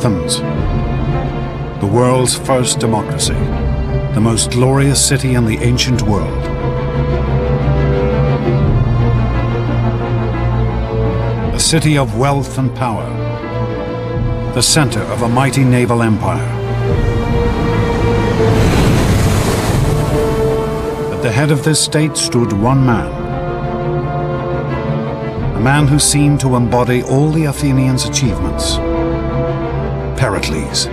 Athens, the world's first democracy, the most glorious city in the ancient world. A city of wealth and power, the center of a mighty naval empire. At the head of this state stood one man, a man who seemed to embody all the Athenians' achievements, Pericles.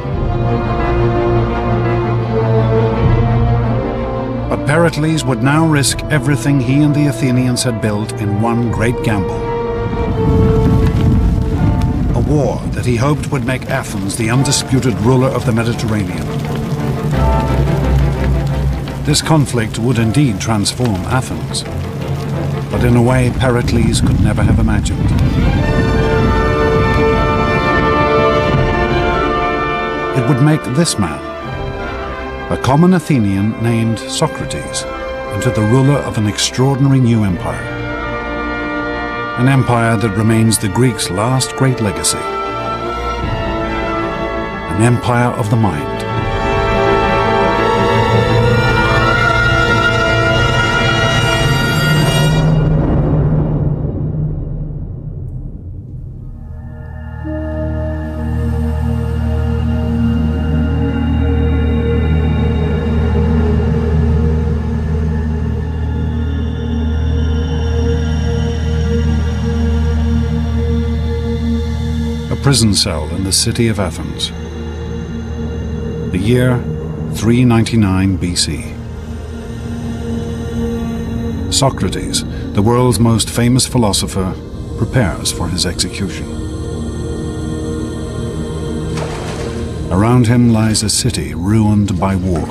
But Pericles would now risk everything he and the Athenians had built in one great gamble. A war that he hoped would make Athens the undisputed ruler of the Mediterranean. This conflict would indeed transform Athens, but in a way Pericles could never have imagined. It would make this man, a common Athenian named Socrates, into the ruler of an extraordinary new empire. An empire that remains the Greeks' last great legacy. An empire of the mind. Prison cell in the city of Athens. The year 399 BC. Socrates, the world's most famous philosopher, prepares for his execution. Around him lies a city ruined by war.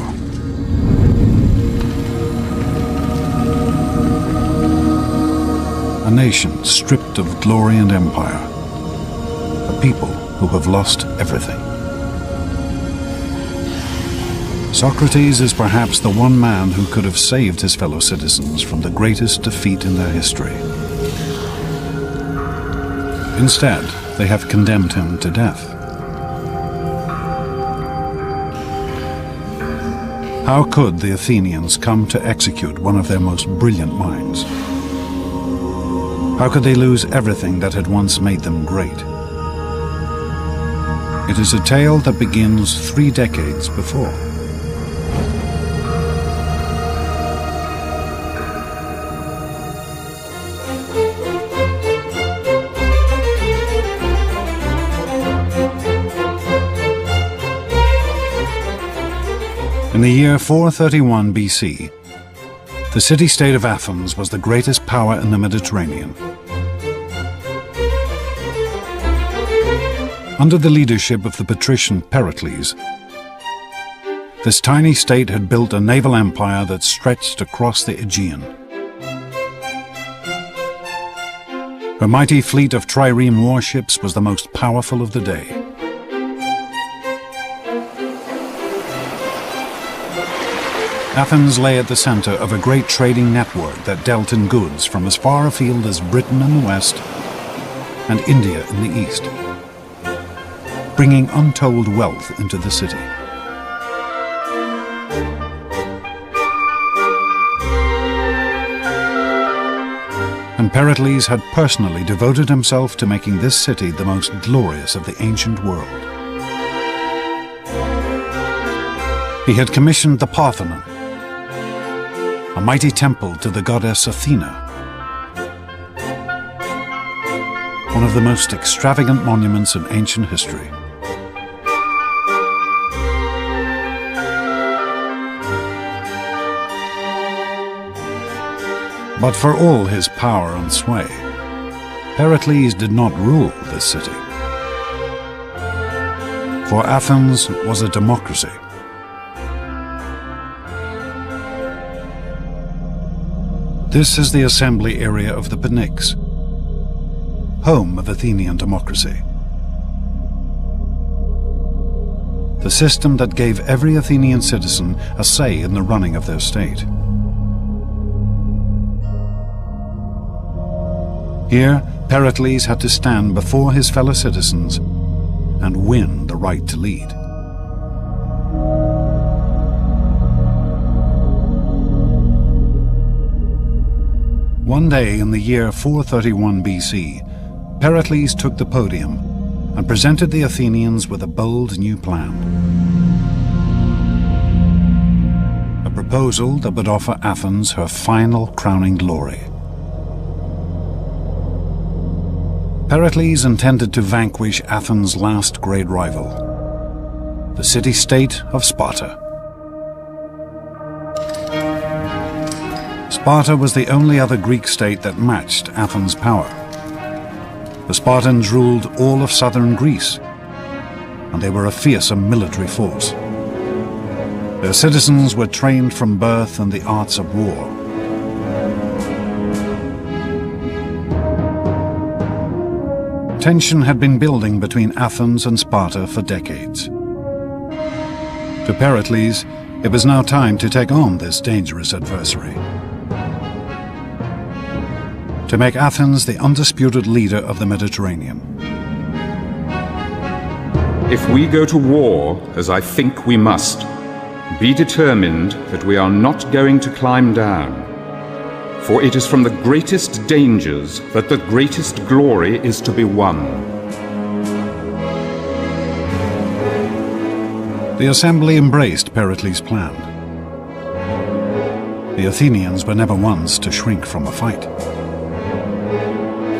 A nation stripped of glory and empire. People who have lost everything. Socrates is perhaps the one man who could have saved his fellow citizens from the greatest defeat in their history. Instead, they have condemned him to death. How could the Athenians come to execute one of their most brilliant minds? How could they lose everything that had once made them great? It is a tale that begins 3 decades before. In the year 431 BC, the city-state of Athens was the greatest power in the Mediterranean. Under the leadership of the patrician Pericles, this tiny state had built a naval empire that stretched across the Aegean. Her mighty fleet of trireme warships was the most powerful of the day. Athens lay at the center of a great trading network that dealt in goods from as far afield as Britain in the west and India in the east, bringing untold wealth into the city. And Pericles had personally devoted himself to making this city the most glorious of the ancient world. He had commissioned the Parthenon, a mighty temple to the goddess Athena, one of the most extravagant monuments in ancient history. But for all his power and sway, Pericles did not rule this city. For Athens was a democracy. This is the assembly area of the Pt3, home of Athenian democracy. The system that gave every Athenian citizen a say in the running of their state. Here, Pericles had to stand before his fellow citizens and win the right to lead. One day in the year 431 BC, Pericles took the podium and presented the Athenians with a bold new plan. A proposal that would offer Athens her final crowning glory. Pericles intended to vanquish Athens' last great rival, the city-state of Sparta. Sparta was the only other Greek state that matched Athens' power. The Spartans ruled all of southern Greece, and they were a fearsome military force. Their citizens were trained from birth in the arts of war. Tension had been building between Athens and Sparta for decades. To Pericles, it was now time to take on this dangerous adversary. To make Athens the undisputed leader of the Mediterranean. If we go to war, as I think we must, be determined that we are not going to climb down. For it is from the greatest dangers that the greatest glory is to be won. The assembly embraced Pericles' plan. The Athenians were never ones to shrink from a fight.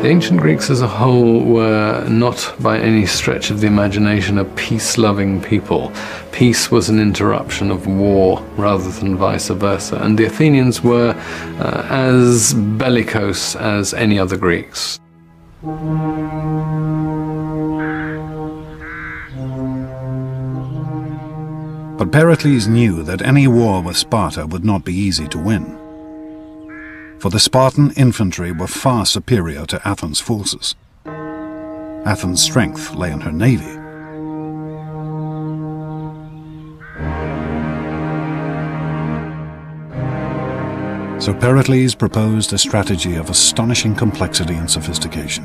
The ancient Greeks as a whole were not by any stretch of the imagination a peace-loving people. Peace was an interruption of war rather than vice versa, and the Athenians were as bellicose as any other Greeks. But Pericles knew that any war with Sparta would not be easy to win. For the Spartan infantry were far superior to Athens' forces. Athens' strength lay in her navy. So Pericles proposed a strategy of astonishing complexity and sophistication.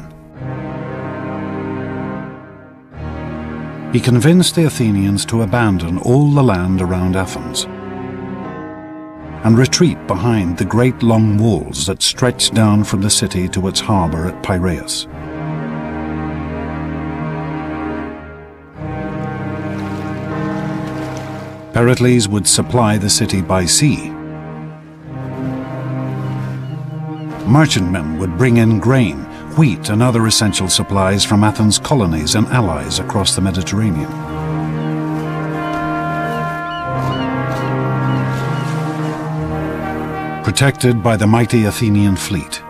He convinced the Athenians to abandon all the land around Athens and retreat behind the great long walls that stretched down from the city to its harbor at Piraeus. Pericles would supply the city by sea. Merchantmen would bring in grain, wheat and other essential supplies from Athens' colonies and allies across the Mediterranean. Protected by the mighty Athenian fleet.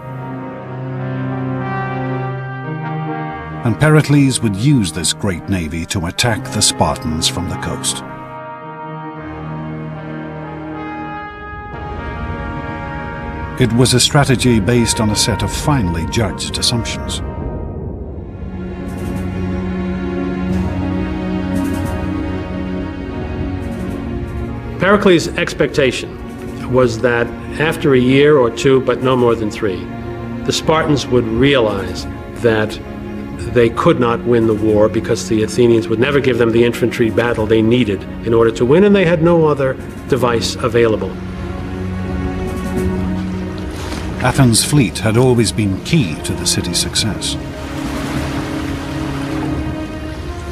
And Pericles would use this great navy to attack the Spartans from the coast. It was a strategy based on a set of finely judged assumptions. Pericles' expectation was that after a year or two, but no more than 3, the Spartans would realize that they could not win the war because the Athenians would never give them the infantry battle they needed in order to win, and they had no other device available. Athens' fleet had always been key to the city's success.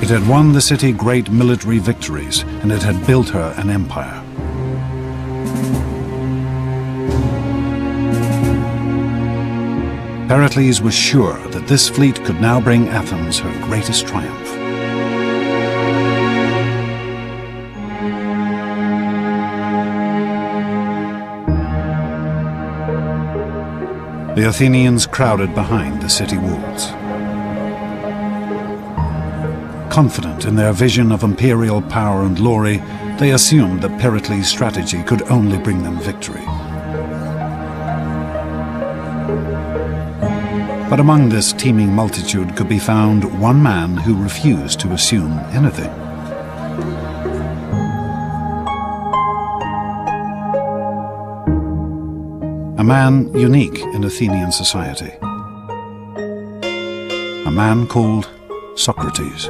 It had won the city great military victories, and it had built her an empire. Pericles was sure that this fleet could now bring Athens her greatest triumph. The Athenians crowded behind the city walls. Confident in their vision of imperial power and glory, they assumed that Pericles' strategy could only bring them victory. But among this teeming multitude could be found one man who refused to assume anything. A man unique in Athenian society. A man called Socrates.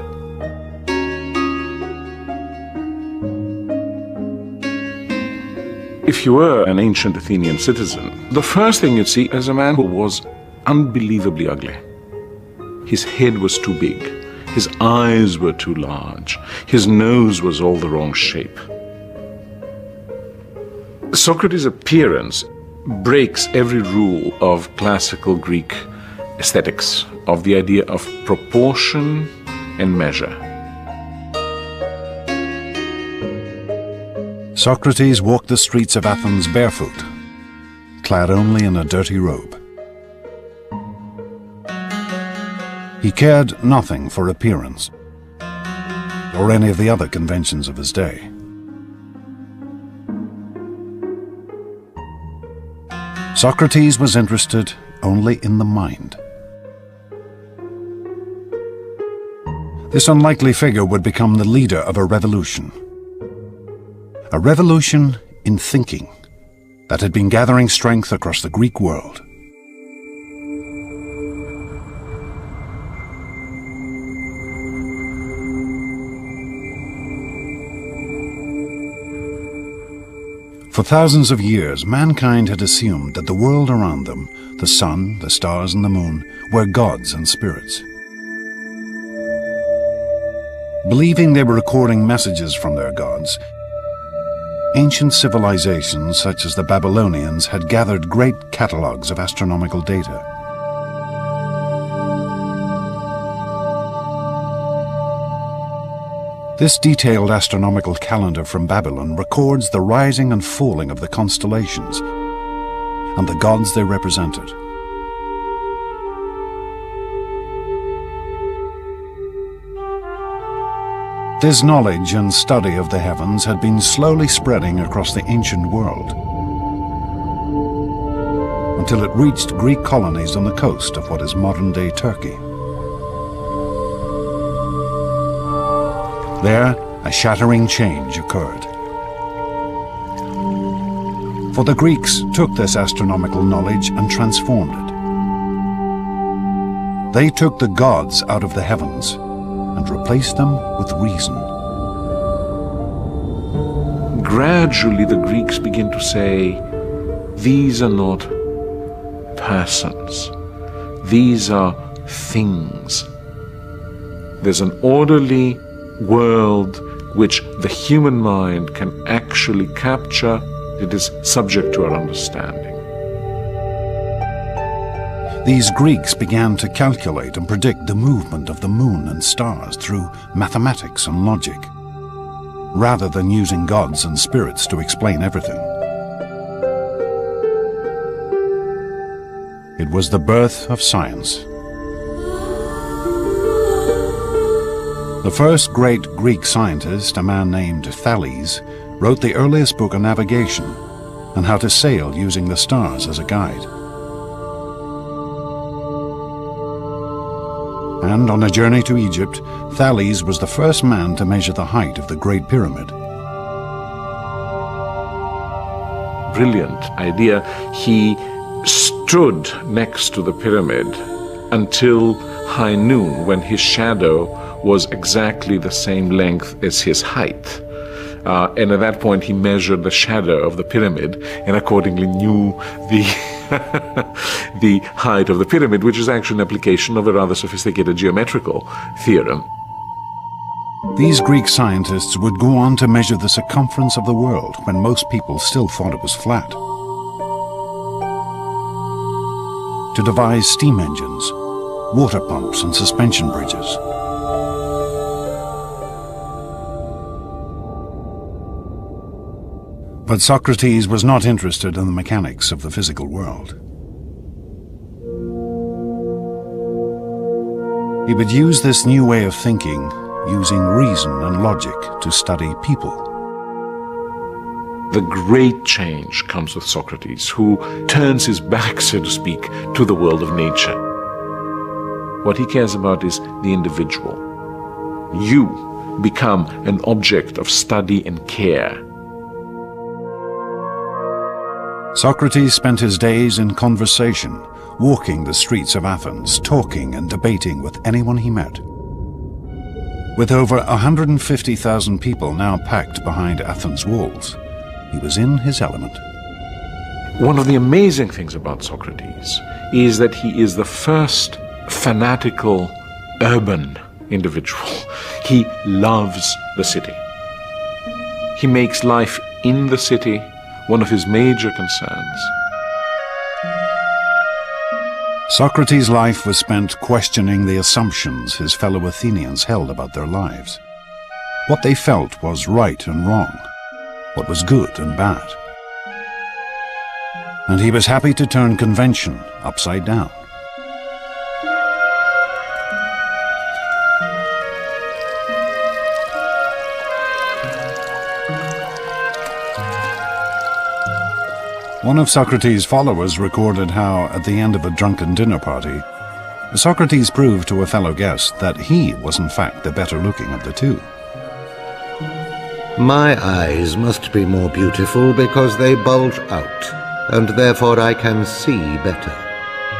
If you were an ancient Athenian citizen, the first thing you'd see is a man who was unbelievably ugly. His head was too big, his eyes were too large, his nose was all the wrong shape. Socrates' appearance breaks every rule of classical Greek aesthetics, of the idea of proportion and measure. Socrates walked the streets of Athens barefoot, clad only in a dirty robe. He cared nothing for appearance, or any of the other conventions of his day. Socrates was interested only in the mind. This unlikely figure would become the leader of a revolution in thinking that had been gathering strength across the Greek world. For thousands of years, mankind had assumed that the world around them, the sun, the stars, and the moon, were gods and spirits. Believing they were recording messages from their gods, ancient civilizations such as the Babylonians had gathered great catalogues of astronomical data. This detailed astronomical calendar from Babylon records the rising and falling of the constellations and the gods they represented. This knowledge and study of the heavens had been slowly spreading across the ancient world until it reached Greek colonies on the coast of what is modern-day Turkey. There, a shattering change occurred. For the Greeks took this astronomical knowledge and transformed it. They took the gods out of the heavens and replaced them with reason. Gradually, the Greeks begin to say, these are not persons, these are things. There's an orderly world which the human mind can actually capture. It is subject to our understanding. These Greeks began to calculate and predict the movement of the moon and stars through mathematics and logic, rather than using gods and spirits to explain everything. It was the birth of science. The first great Greek scientist, a man named Thales, wrote the earliest book on navigation and how to sail using the stars as a guide. And on a journey to Egypt, Thales was the first man to measure the height of the Great Pyramid. Brilliant idea. He stood next to the pyramid until high noon, when his shadow was exactly the same length as his height. And at that point he measured the shadow of the pyramid and accordingly knew the the height of the pyramid, which is actually an application of a rather sophisticated geometrical theorem. These Greek scientists would go on to measure the circumference of the world when most people still thought it was flat, to devise steam engines, water pumps, and suspension bridges. But Socrates was not interested in the mechanics of the physical world. He would use this new way of thinking, using reason and logic, to study people. The great change comes with Socrates, who turns his back, so to speak, to the world of nature. What he cares about is the individual. You become an object of study and care. Socrates spent his days in conversation, walking the streets of Athens, talking and debating with anyone he met. With over 150,000 people now packed behind Athens' walls, he was in his element. One of the amazing things about Socrates is that he is the first fanatical urban individual. He loves the city. He makes life in the city one of his major concerns. Socrates' life was spent questioning the assumptions his fellow Athenians held about their lives. What they felt was right and wrong, what was good and bad. And he was happy to turn convention upside down. One of Socrates' followers recorded how, at the end of a drunken dinner party, Socrates proved to a fellow guest that he was in fact the better looking of the two. My eyes must be more beautiful because they bulge out, and therefore I can see better.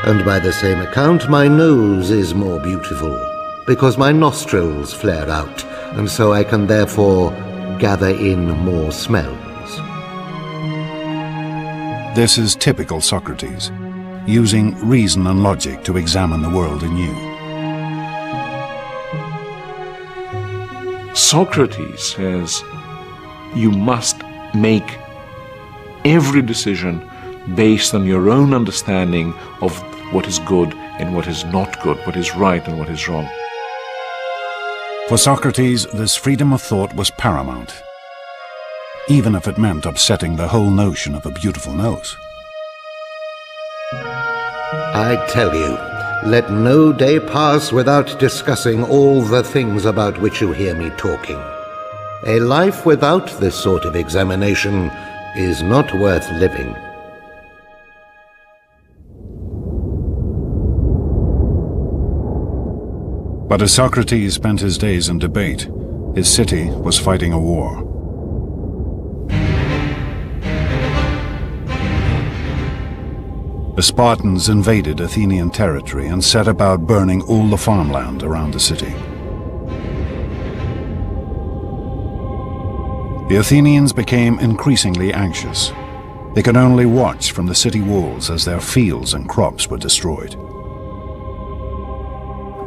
And by the same account, my nose is more beautiful because my nostrils flare out, and so I can therefore gather in more smells. This is typical Socrates, using reason and logic to examine the world anew. Socrates says you must make every decision based on your own understanding of what is good and what is not good, what is right and what is wrong. For Socrates, this freedom of thought was paramount, even if it meant upsetting the whole notion of a beautiful nose. I tell you, let no day pass without discussing all the things about which you hear me talking. A life without this sort of examination is not worth living. But as Socrates spent his days in debate, his city was fighting a war. The Spartans invaded Athenian territory and set about burning all the farmland around the city. The Athenians became increasingly anxious. They could only watch from the city walls as their fields and crops were destroyed.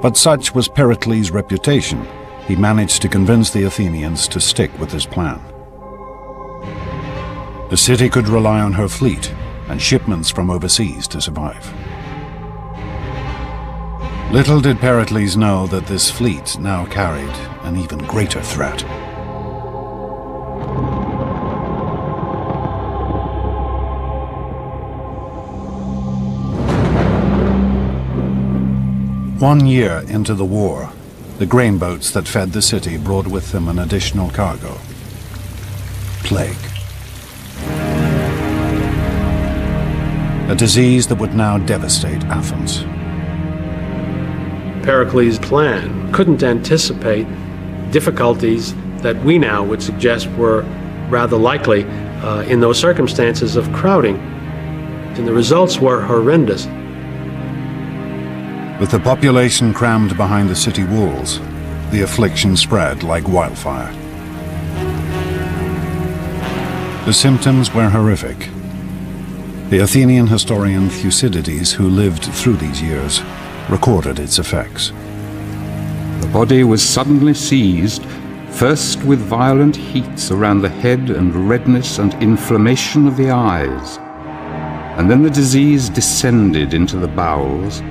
But such was Pericles' reputation, he managed to convince the Athenians to stick with his plan. The city could rely on her fleet and shipments from overseas to survive. Little did Pericles know that this fleet now carried an even greater threat. One year into the war, the grain boats that fed the city brought with them an additional cargo: plague. A disease that would now devastate Athens. Pericles' plan couldn't anticipate difficulties that we now would suggest were rather likely in those circumstances of crowding. And the results were horrendous. With the population crammed behind the city walls, the affliction spread like wildfire. The symptoms were horrific. The Athenian historian Thucydides, who lived through these years, recorded its effects. The body was suddenly seized, first with violent heats around the head and redness and inflammation of the eyes, and then the disease descended into the bowels,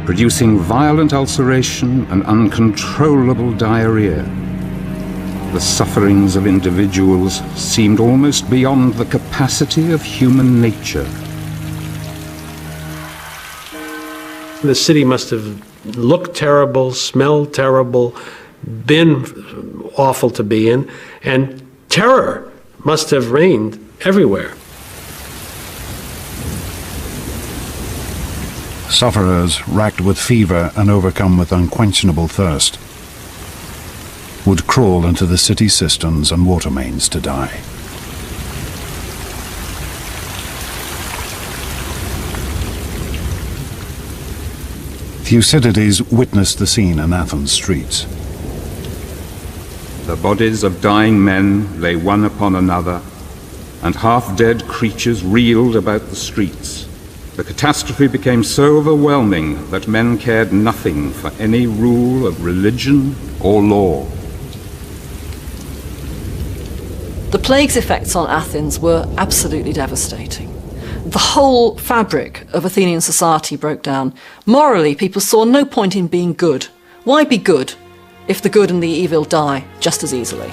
producing violent ulceration and uncontrollable diarrhea. The sufferings of individuals seemed almost beyond the capacity of human nature. The city must have looked terrible, smelled terrible, been awful to be in, and terror must have reigned everywhere. Sufferers, racked with fever and overcome with unquenchable thirst, would crawl into the city cisterns and water mains to die. Thucydides witnessed the scene in Athens streets. The bodies of dying men lay one upon another, and half-dead creatures reeled about the streets. The catastrophe became so overwhelming that men cared nothing for any rule of religion or law. The plague's effects on Athens were absolutely devastating. The whole fabric of Athenian society broke down. Morally, people saw no point in being good. Why be good if the good and the evil die just as easily?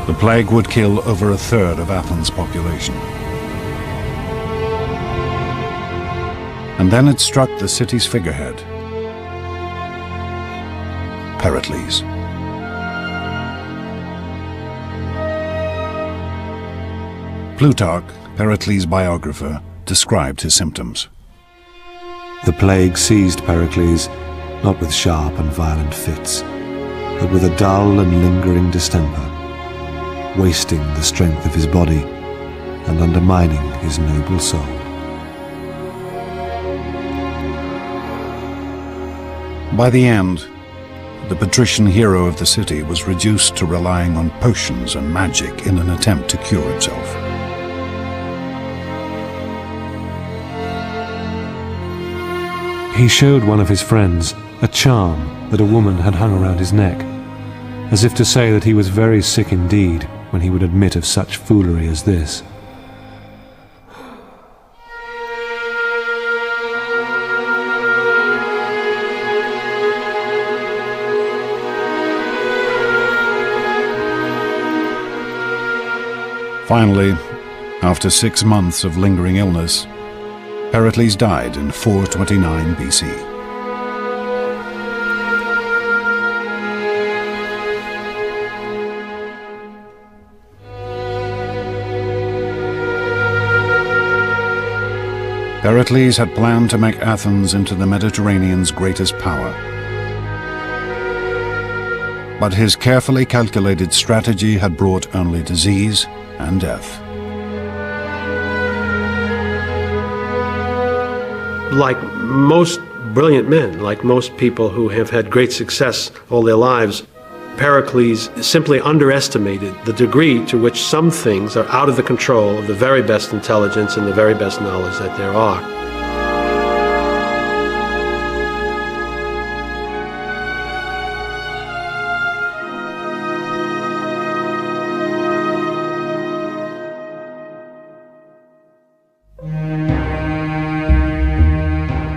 The plague would kill over a third of Athens' population. And then it struck the city's figurehead, Pericles. Plutarch, Pericles' biographer, described his symptoms. The plague seized Pericles, not with sharp and violent fits, but with a dull and lingering distemper, wasting the strength of his body and undermining his noble soul. By the end, the patrician hero of the city was reduced to relying on potions and magic in an attempt to cure himself. He showed one of his friends a charm that a woman had hung around his neck, as if to say that he was very sick indeed when he would admit of such foolery as this. Finally, after 6 months of lingering illness, Pericles died in 429 BC. Pericles had planned to make Athens into the Mediterranean's greatest power. But his carefully calculated strategy had brought only disease and death. Like most brilliant men, like most people who have had great success all their lives, Pericles simply underestimated the degree to which some things are out of the control of the very best intelligence and the very best knowledge that there are.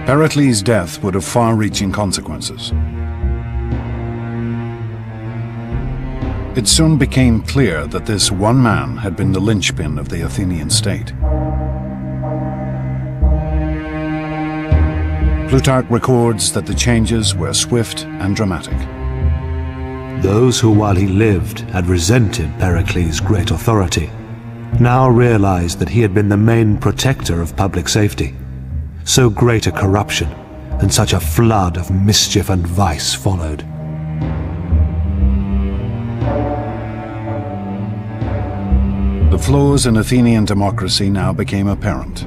Pericles' death would have far-reaching consequences. It soon became clear that this one man had been the linchpin of the Athenian state. Plutarch records that the changes were swift and dramatic. Those who while he lived had resented Pericles' great authority now realized that he had been the main protector of public safety. So great a corruption and such a flood of mischief and vice followed. The flaws in Athenian democracy now became apparent.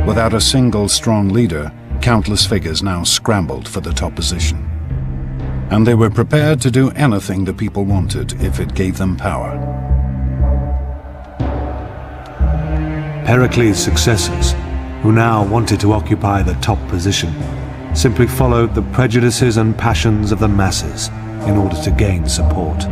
Without a single strong leader, countless figures now scrambled for the top position. And they were prepared to do anything the people wanted if it gave them power. Pericles' successors, who now wanted to occupy the top position, simply followed the prejudices and passions of the masses in order to gain support.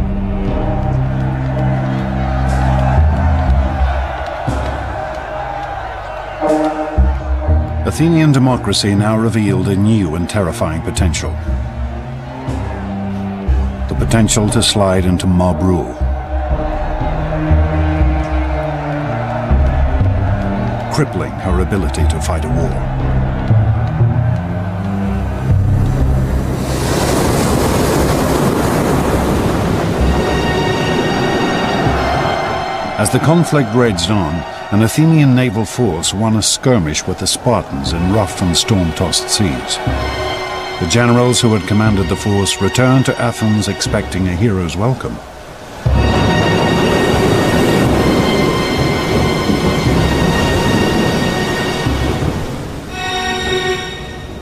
Athenian democracy now revealed a new and terrifying potential. The potential to slide into mob rule. Crippling her ability to fight a war. As the conflict raged on, an Athenian naval force won a skirmish with the Spartans in rough and storm-tossed seas. The generals who had commanded the force returned to Athens expecting a hero's welcome.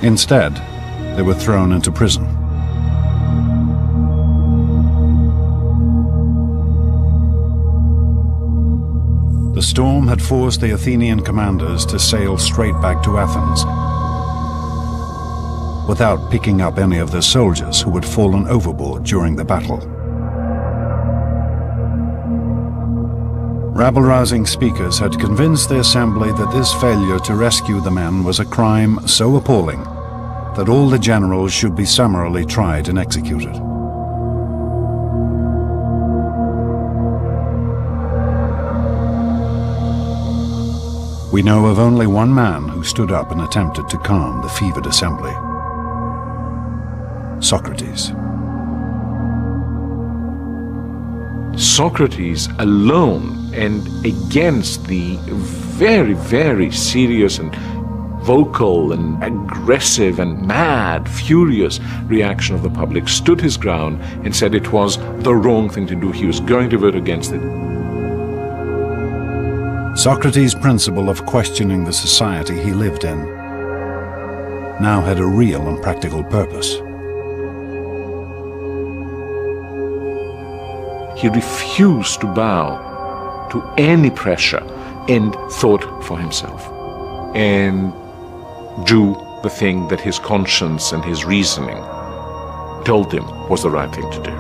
Instead, they were thrown into prison. The storm had forced the Athenian commanders to sail straight back to Athens, without picking up any of their soldiers who had fallen overboard during the battle. Rabble-rousing speakers had convinced the assembly that this failure to rescue the men was a crime so appalling that all the generals should be summarily tried and executed. We know of only one man who stood up and attempted to calm the fevered assembly: Socrates. Socrates alone, and against the very, very serious and vocal and aggressive and mad, furious reaction of the public, stood his ground and said it was the wrong thing to do. He was going to vote against it. Socrates' principle of questioning the society he lived in now had a real and practical purpose. He refused to bow to any pressure and thought for himself and do the thing that his conscience and his reasoning told him was the right thing to do.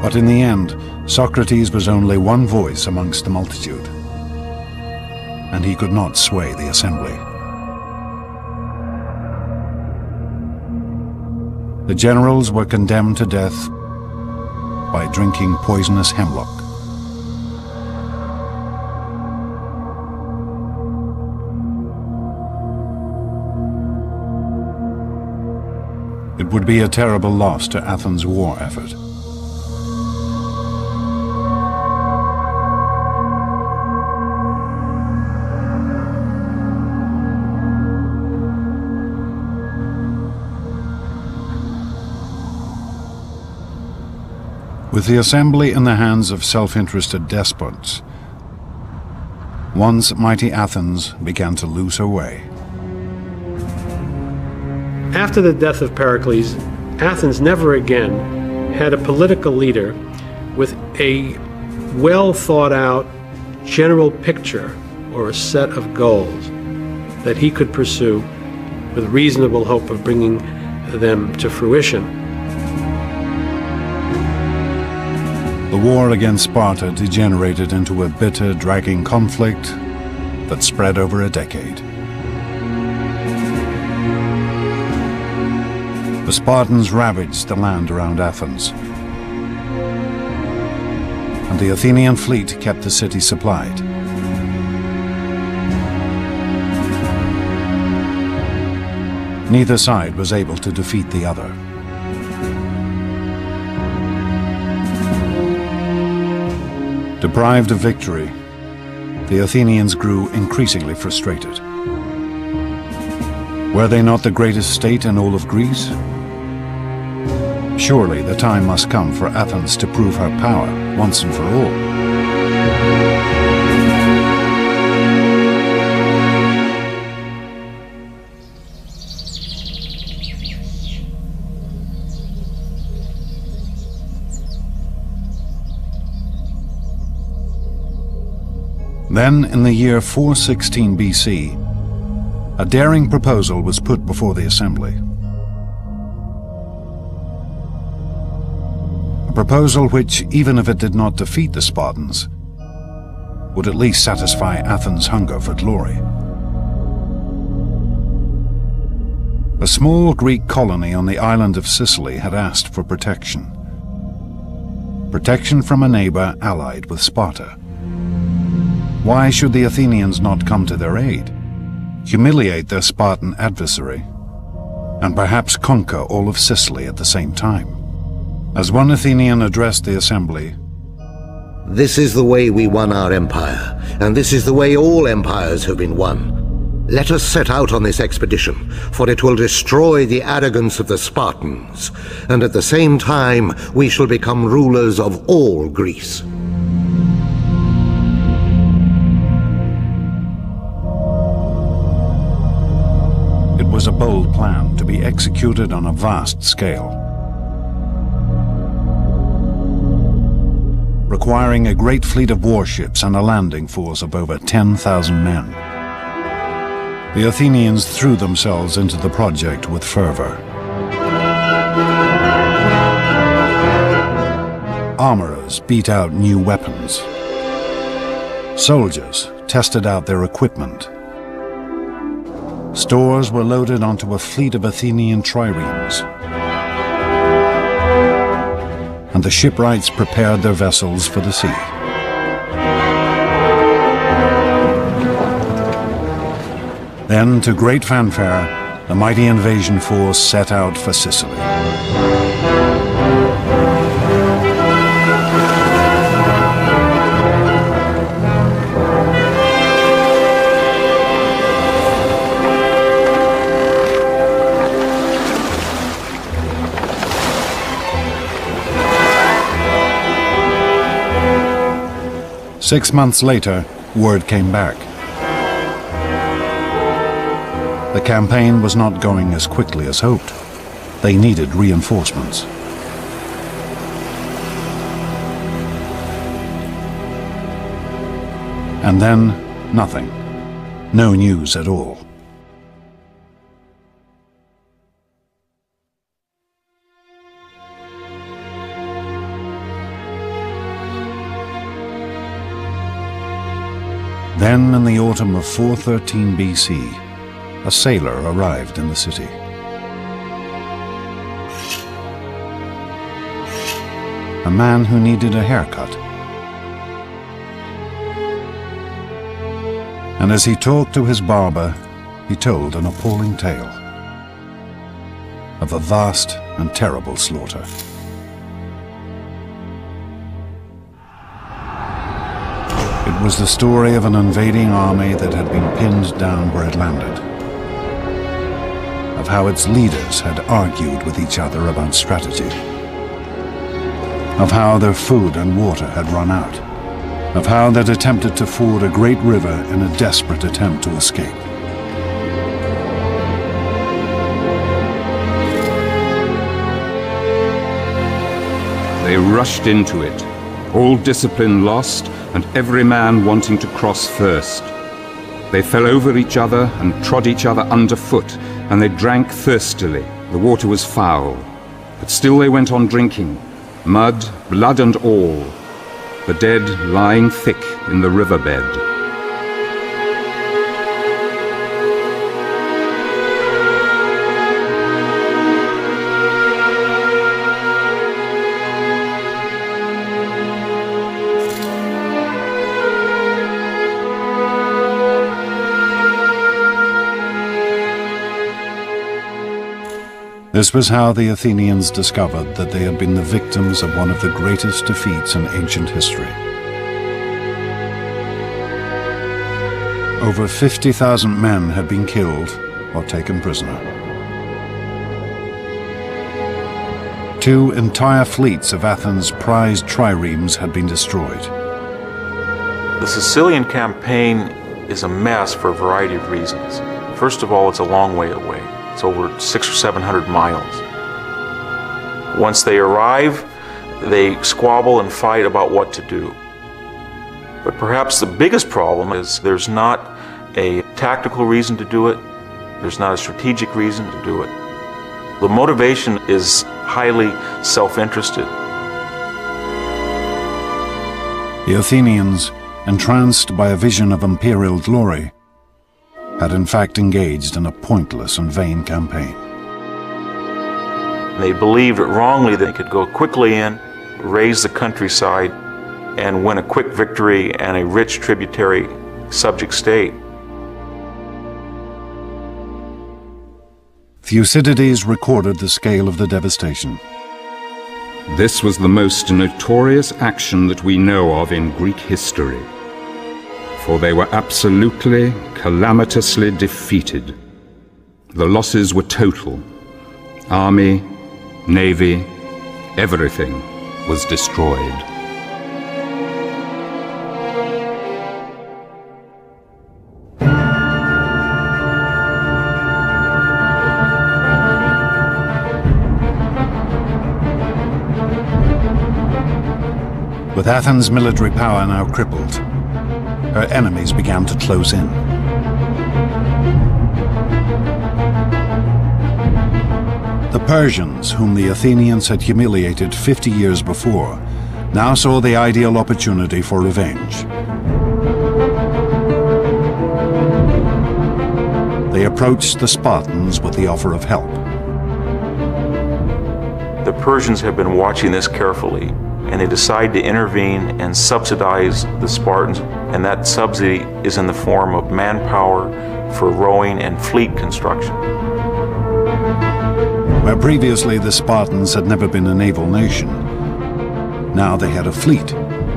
But in the end, Socrates was only one voice amongst the multitude, and he could not sway the assembly. The generals were condemned to death by drinking poisonous hemlock. It would be a terrible loss to Athens' war effort. With the assembly in the hands of self-interested despots, once mighty Athens began to lose her way. After the death of Pericles, Athens never again had a political leader with a well-thought-out general picture or a set of goals that he could pursue with reasonable hope of bringing them to fruition. The war against Sparta degenerated into a bitter, dragging conflict that spread over a decade. The Spartans ravaged the land around Athens, and the Athenian fleet kept the city supplied. Neither side was able to defeat the other. Deprived of victory, the Athenians grew increasingly frustrated. Were they not the greatest state in all of Greece? Surely the time must come for Athens to prove her power once and for all. Then, in the year 416 BC, a daring proposal was put before the assembly. A proposal which, even if it did not defeat the Spartans, would at least satisfy Athens' hunger for glory. A small Greek colony on the island of Sicily had asked for protection. Protection from a neighbor allied with Sparta. Why should the Athenians not come to their aid, humiliate their Spartan adversary, and perhaps conquer all of Sicily at the same time? As one Athenian addressed the assembly, "This is the way we won our empire, and this is the way all empires have been won. Let us set out on this expedition, for it will destroy the arrogance of the Spartans, and at the same time we shall become rulers of all Greece." a bold plan to be executed on a vast scale, requiring a great fleet of warships and a landing force of over 10,000 men. The Athenians threw themselves into the project with fervor. Armorers beat out new weapons. Soldiers tested out their equipment. Stores were loaded onto a fleet of Athenian triremes. And the shipwrights prepared their vessels for the sea. Then, to great fanfare, the mighty invasion force set out for Sicily. Six months later, word came back. The campaign was not going as quickly as hoped. They needed reinforcements. And then, nothing. No news at all. Then, in the autumn of 413 BC, a sailor arrived in the city. A man who needed a haircut. And as he talked to his barber, he told an appalling tale of a vast and terrible slaughter. It was the story of an invading army that had been pinned down where it landed, of how its leaders had argued with each other about strategy, of how their food and water had run out, of how they'd attempted to ford a great river in a desperate attempt to escape. They rushed into it, all discipline lost, and every man wanting to cross first. They fell over each other and trod each other underfoot, and they drank thirstily. The water was foul, but still they went on drinking, mud, blood and all, the dead lying thick in the riverbed. This was how the Athenians discovered that they had been the victims of one of the greatest defeats in ancient history. Over 50,000 men had been killed or taken prisoner. 2 entire fleets of Athens' prized triremes had been destroyed. The Sicilian campaign is a mess for a variety of reasons. First of all, it's a long way away. It's over 600 or 700 miles. Once they arrive, they squabble and fight about what to do. But perhaps the biggest problem is there's not a tactical reason to do it. There's not a strategic reason to do it. The motivation is highly self-interested. The Athenians, entranced by a vision of imperial glory, had in fact engaged in a pointless and vain campaign. They believed that wrongly they could go quickly in, raise the countryside, and win a quick victory and a rich tributary subject state. Thucydides recorded the scale of the devastation. This was the most notorious action that we know of in Greek history, for they were absolutely, calamitously defeated. The losses were total. Army, navy, everything was destroyed. With Athens' military power now crippled, her enemies began to close in. The Persians, whom the Athenians had humiliated 50 years before, now saw the ideal opportunity for revenge. They approached the Spartans with the offer of help. The Persians have been watching this carefully, and they decide to intervene and subsidize the Spartans, and that subsidy is in the form of manpower for rowing and fleet construction. Where previously the Spartans had never been a naval nation, now they had a fleet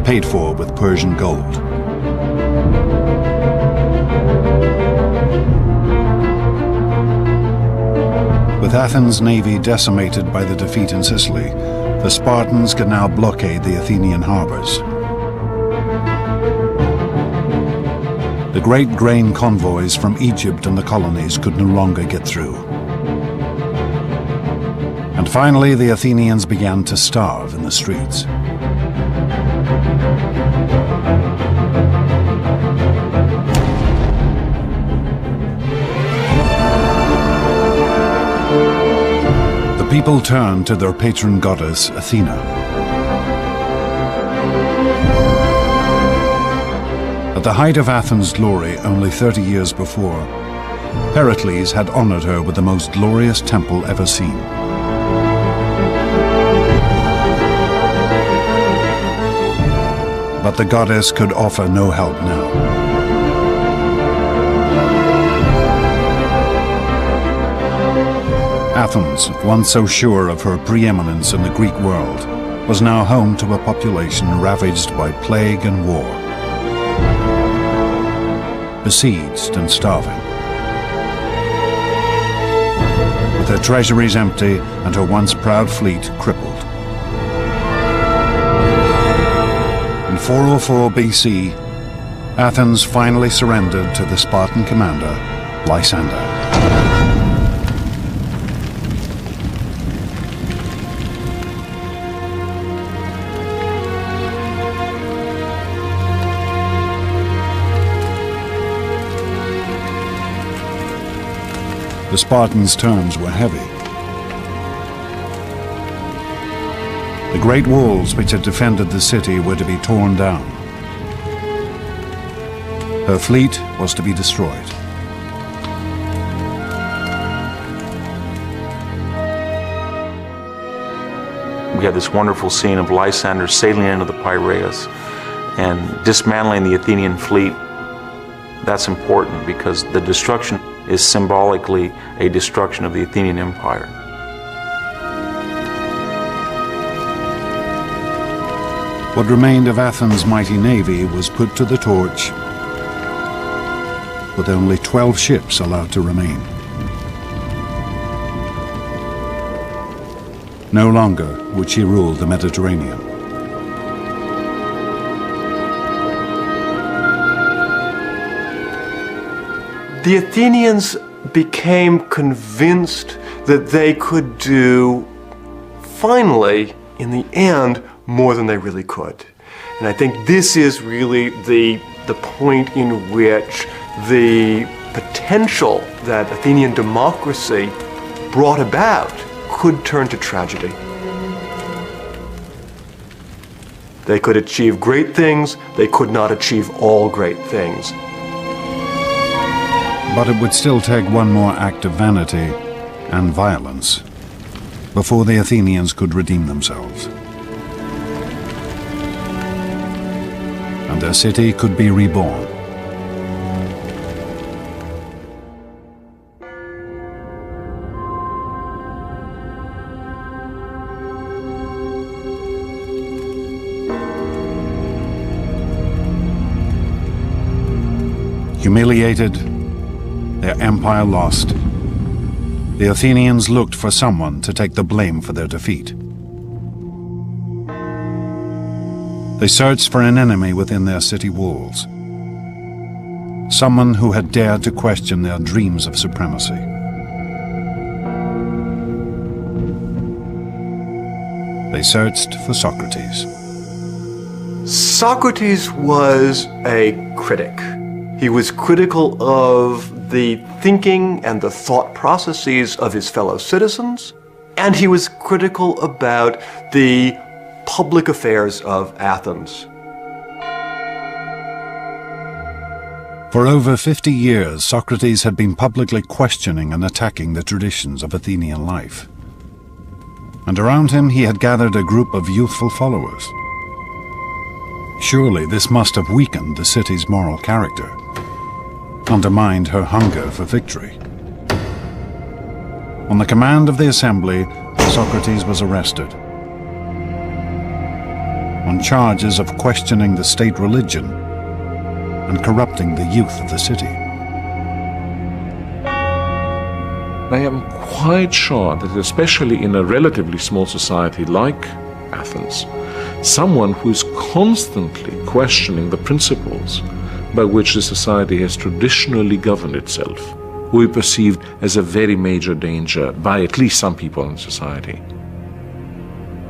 paid for with Persian gold. With Athens' navy decimated by the defeat in Sicily, the Spartans could now blockade the Athenian harbors. The great grain convoys from Egypt and the colonies could no longer get through. And finally, the Athenians began to starve in the streets. The people turned to their patron goddess, Athena. At the height of Athens' glory only 30 years before, Pericles had honored her with the most glorious temple ever seen. But the goddess could offer no help now. Athens, once so sure of her preeminence in the Greek world, was now home to a population ravaged by plague and war, besieged and starving. With her treasuries empty and her once proud fleet crippled. In 404 BC, Athens finally surrendered to the Spartan commander, Lysander. The Spartans' terms were heavy. The great walls which had defended the city were to be torn down. Her fleet was to be destroyed. We have this wonderful scene of Lysander sailing into the Piraeus and dismantling the Athenian fleet. That's important because the destruction is symbolically a destruction of the Athenian Empire. What remained of Athens' mighty navy was put to the torch, with only 12 ships allowed to remain. No longer would she rule the Mediterranean. The Athenians became convinced that they could do, finally, in the end, more than they really could. And I think this is really the point in which the potential that Athenian democracy brought about could turn to tragedy. They could achieve great things, they could not achieve all great things. But it would still take one more act of vanity and violence before the Athenians could redeem themselves. And their city could be reborn. Humiliated, their empire lost, the Athenians looked for someone to take the blame for their defeat. They searched for an enemy within their city walls, someone who had dared to question their dreams of supremacy. They searched for Socrates. Socrates was a critic. He was critical of the thinking and the thought processes of his fellow citizens, and he was critical about the public affairs of Athens. For over 50 years, Socrates had been publicly questioning and attacking the traditions of Athenian life. And around him he had gathered a group of youthful followers. Surely this must have weakened the city's moral character, undermined her hunger for victory. On the command of the assembly, Socrates was arrested on charges of questioning the state religion and corrupting the youth of the city. I am quite sure that especially in a relatively small society like Athens, someone who is constantly questioning the principles by which the society has traditionally governed itself will be perceived as a very major danger by at least some people in society.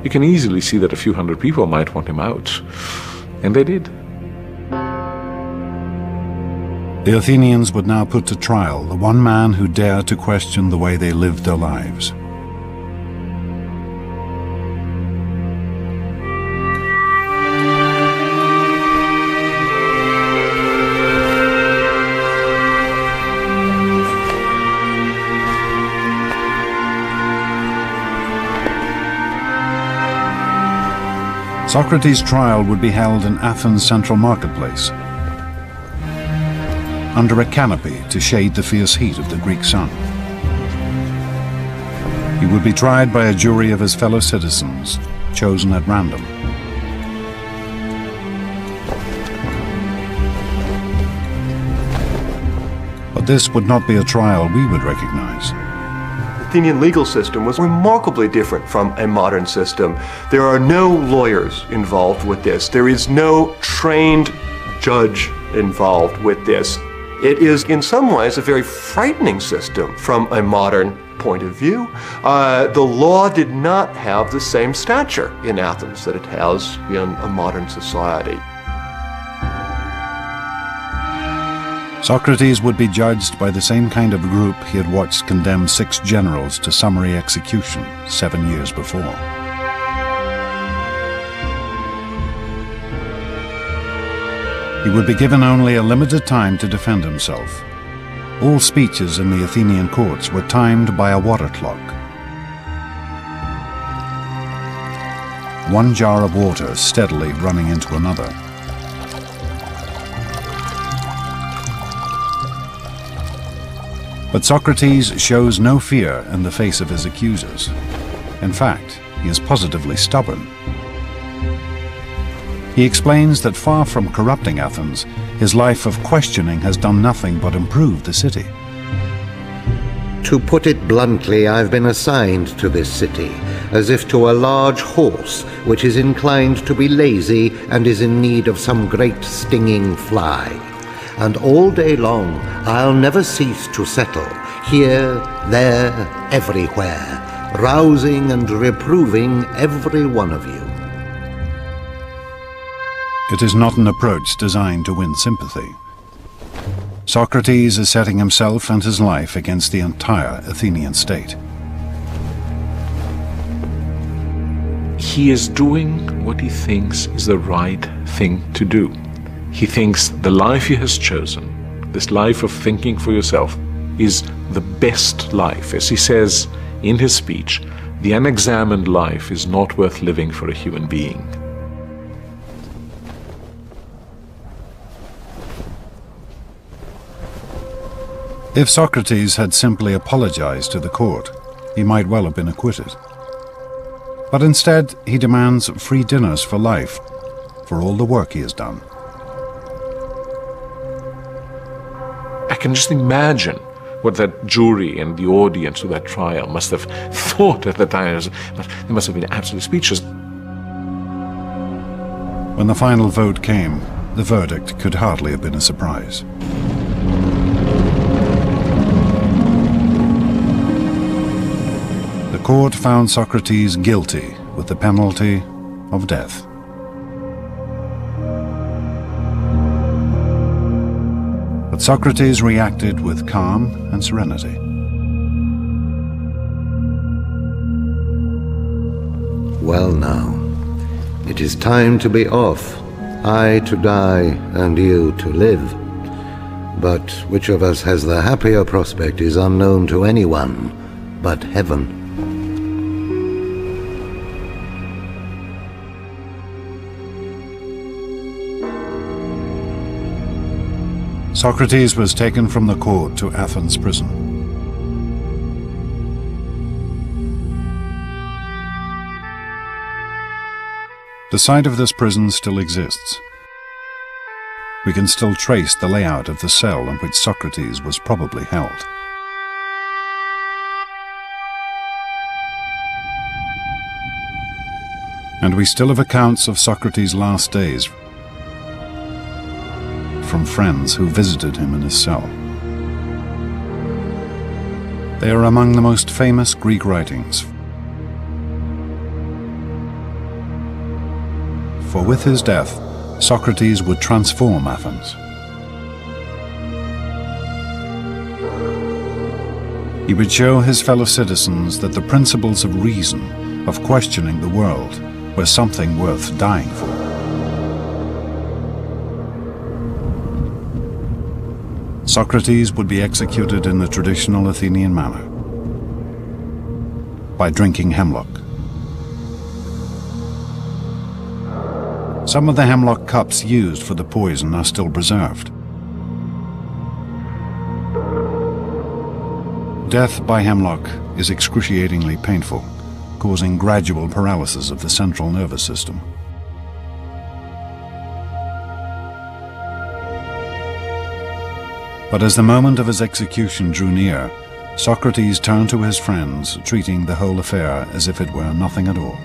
You can easily see that a few hundred people might want him out, and they did. The Athenians would now put to trial the one man who dared to question the way they lived their lives. Socrates' trial would be held in Athens' central marketplace, under a canopy to shade the fierce heat of the Greek sun. He would be tried by a jury of his fellow citizens, chosen at random. But this would not be a trial we would recognize. The Athenian legal system was remarkably different from a modern system. There are no lawyers involved with this. There is no trained judge involved with this. It is in some ways a very frightening system from a modern point of view. The law did not have the same stature in Athens that it has in a modern society. Socrates would be judged by the same kind of group he had watched condemn 6 generals to summary execution 7 years before. He would be given only a limited time to defend himself. All speeches in the Athenian courts were timed by a water clock. One jar of water steadily running into another. But Socrates shows no fear in the face of his accusers. In fact, he is positively stubborn. He explains that far from corrupting Athens, his life of questioning has done nothing but improve the city. To put it bluntly, I've been assigned to this city, as if to a large horse which is inclined to be lazy and is in need of some great stinging fly. And all day long I'll never cease to settle, here, there, everywhere, rousing and reproving every one of you. It is not an approach designed to win sympathy. Socrates is setting himself and his life against the entire Athenian state. He is doing what he thinks is the right thing to do. He thinks the life he has chosen, this life of thinking for yourself, is the best life. As he says in his speech, the unexamined life is not worth living for a human being. If Socrates had simply apologized to the court, he might well have been acquitted. But instead, he demands free dinners for life, for all the work he has done. I can just imagine what that jury and the audience of that trial must have thought at the time. They must have been absolutely speechless. When the final vote came, the verdict could hardly have been a surprise. The court found Socrates guilty with the penalty of death. But Socrates reacted with calm and serenity. Well now, it is time to be off. I to die and you to live. But which of us has the happier prospect is unknown to anyone but heaven. Socrates was taken from the court to Athens prison. The site of this prison still exists. We can still trace the layout of the cell in which Socrates was probably held. And we still have accounts of Socrates' last days from friends who visited him in his cell. They are among the most famous Greek writings. For with his death, Socrates would transform Athens. He would show his fellow citizens that the principles of reason, of questioning the world, were something worth dying for. Socrates would be executed in the traditional Athenian manner, by drinking hemlock. Some of the hemlock cups used for the poison are still preserved. Death by hemlock is excruciatingly painful, causing gradual paralysis of the central nervous system. But as the moment of his execution drew near, Socrates turned to his friends, treating the whole affair as if it were nothing at all.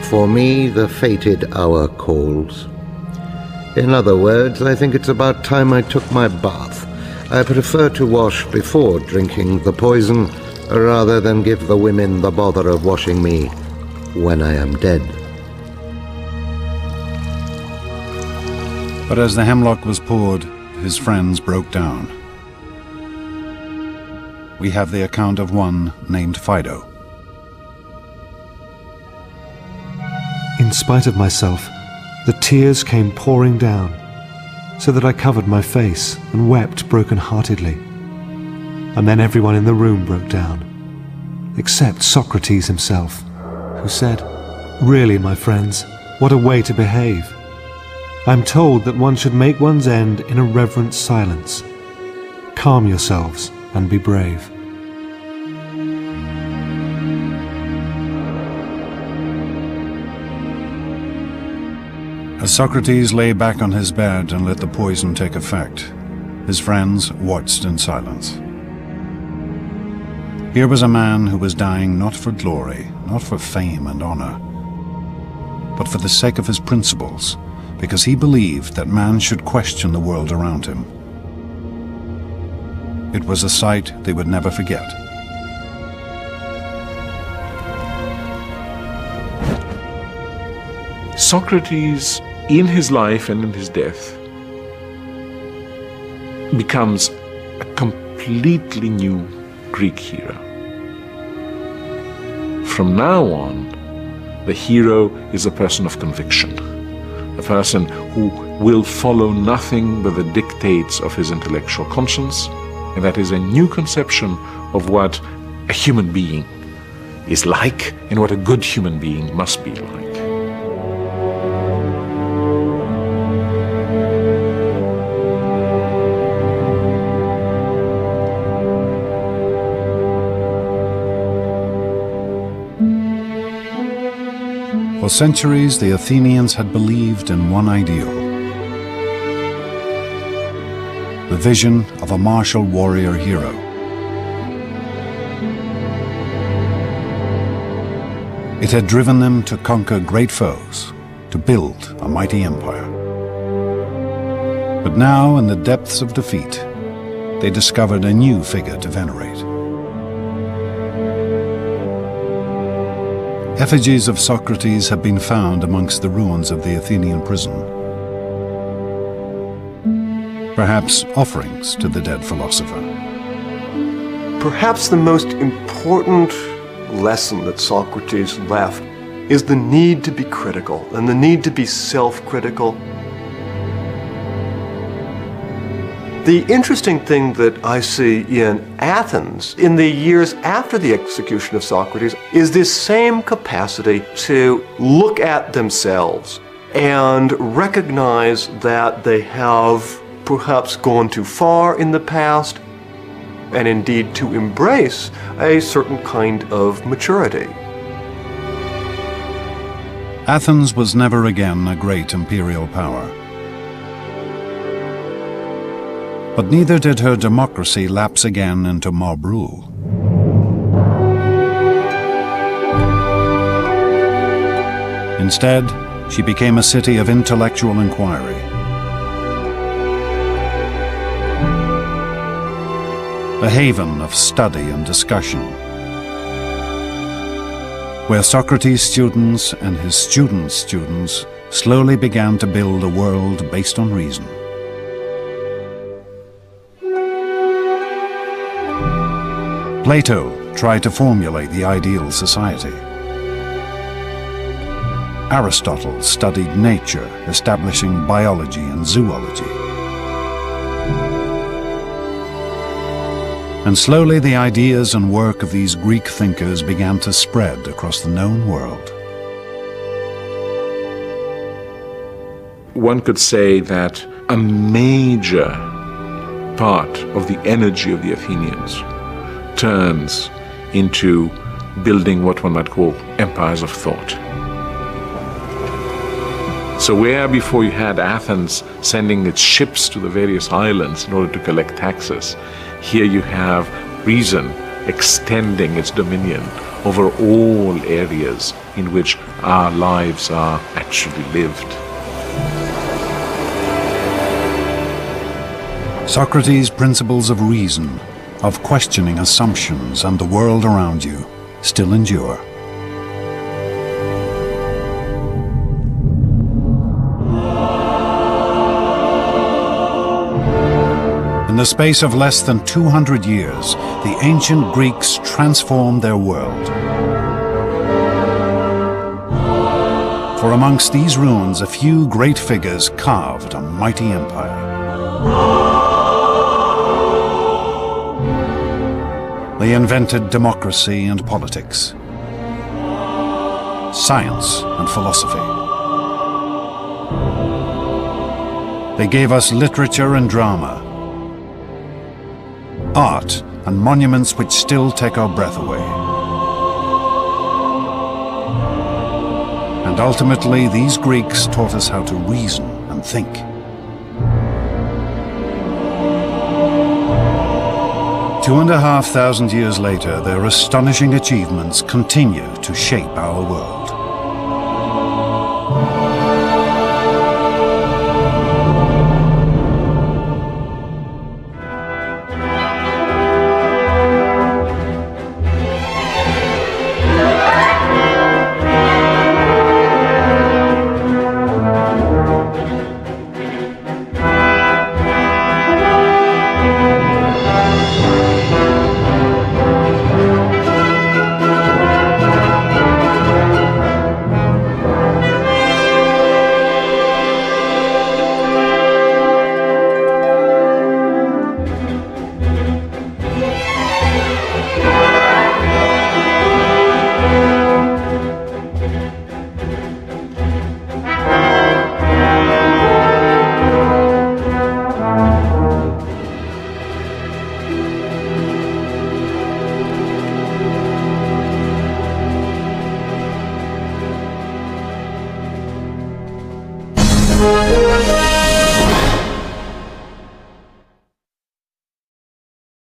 For me, the fated hour calls. In other words, I think it's about time I took my bath. I prefer to wash before drinking the poison, rather than give the women the bother of washing me when I am dead. But as the hemlock was poured, his friends broke down. We have the account of one named Fido. In spite of myself, the tears came pouring down, so that I covered my face and wept broken-heartedly. And then everyone in the room broke down, except Socrates himself, who said, "Really, my friends, what a way to behave. I'm told that one should make one's end in a reverent silence. Calm yourselves and be brave." As Socrates lay back on his bed and let the poison take effect, his friends watched in silence. Here was a man who was dying not for glory, not for fame and honor, but for the sake of his principles, because he believed that man should question the world around him. It was a sight they would never forget. Socrates, in his life and in his death, becomes a completely new Greek hero. From now on, the hero is a person of conviction, a person who will follow nothing but the dictates of his intellectual conscience, and that is a new conception of what a human being is like and what a good human being must be like. For centuries, the Athenians had believed in one ideal: the vision of a martial warrior hero. It had driven them to conquer great foes, to build a mighty empire. But now, in the depths of defeat, they discovered a new figure to venerate. Effigies of Socrates have been found amongst the ruins of the Athenian prison. perhaps offerings to the dead philosopher. Perhaps the most important lesson that Socrates left is the need to be critical and the need to be self-critical. The interesting thing that I see in Athens in the years after the execution of Socrates is this same capacity to look at themselves and recognize that they have perhaps gone too far in the past, and indeed to embrace a certain kind of maturity. Athens was never again a great imperial power. But neither did her democracy lapse again into mob rule. Instead, she became a city of intellectual inquiry. A haven of study and discussion, where Socrates' students and his students' students slowly began to build a world based on reason. Plato tried to formulate the ideal society. Aristotle studied nature, establishing biology and zoology. And slowly the ideas and work of these Greek thinkers began to spread across the known world. One could say that a major part of the energy of the Athenians turns into building what one might call empires of thought. So where before you had Athens sending its ships to the various islands in order to collect taxes, here you have reason extending its dominion over all areas in which our lives are actually lived. Socrates' principles of reason, of questioning assumptions and the world around you, still endure. In the space of less than 200 years, the ancient Greeks transformed their world. For amongst these ruins, a few great figures carved a mighty empire. They invented democracy and politics, science and philosophy. They gave us literature and drama, art and monuments which still take our breath away. And ultimately, these Greeks taught us how to reason and think. Two and a half thousand years later, their astonishing achievements continue to shape our world.